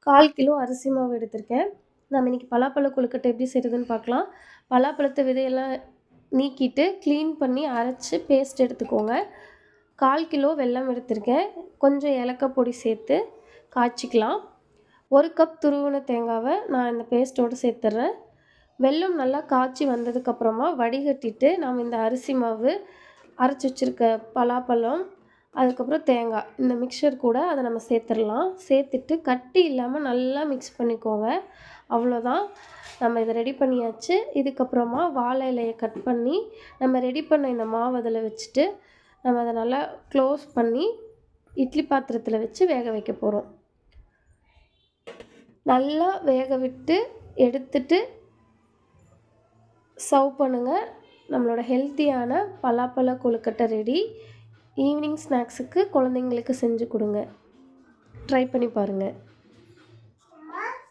1/4 kilo அரிசி மாவு எடுத்திருக்கேன். நம்ம இன்றைக்கி பலாப்பழ கொழுக்கட்டை எப்படி செய்கிறதுன்னு பார்க்கலாம். பலாப்பழத்தை விதையெல்லாம் நீக்கிட்டு க்ளீன் பண்ணி அரைச்சி பேஸ்ட் எடுத்துக்கோங்க. 1/4 கிலோ வெல்லம் எடுத்திருக்கேன். கொஞ்சம் ஏலக்காய் பொடி சேர்த்து காய்ச்சிக்கலாம். 1 கப் துருவின தேங்காவை நான் இந்த பேஸ்ட்டோடு சேர்த்துட்றேன். வெல்லம் நல்லா காய்ச்சி வந்ததுக்கப்புறமா வடிகட்டிட்டு நாம் இந்த அரிசி மாவு, அரைச்சி வச்சுருக்க பலாப்பழம், அதுக்கப்புறம் தேங்காய் இந்த மிக்சர் கூட அதை நம்ம சேர்த்துடலாம். சேர்த்துட்டு கட்டி இல்லாமல் நல்லா மிக்ஸ் பண்ணிக்கோங்க. அவ்வளோதான், நம்ம இதை ரெடி பண்ணியாச்சு. இதுக்கப்புறமா வாழை இலையை கட் பண்ணி நம்ம ரெடி பண்ண இந்த மாவு அதில் வச்சுட்டு நம்ம அதை நல்லா க்ளோஸ் பண்ணி இட்லி பாத்திரத்தில் வச்சு வேக வைக்க போகிறோம். நல்லா வேக விட்டு எடுத்துட்டு சர்வ் பண்ணுங்கள். நம்மளோட ஹெல்த்தியான பலாப்பழ கொழுக்கட்டை ரெடி. ஈவினிங் ஸ்நாக்ஸுக்கு குழந்தைங்களுக்கு செஞ்சு கொடுங்க. ட்ரை பண்ணி பாருங்கள்.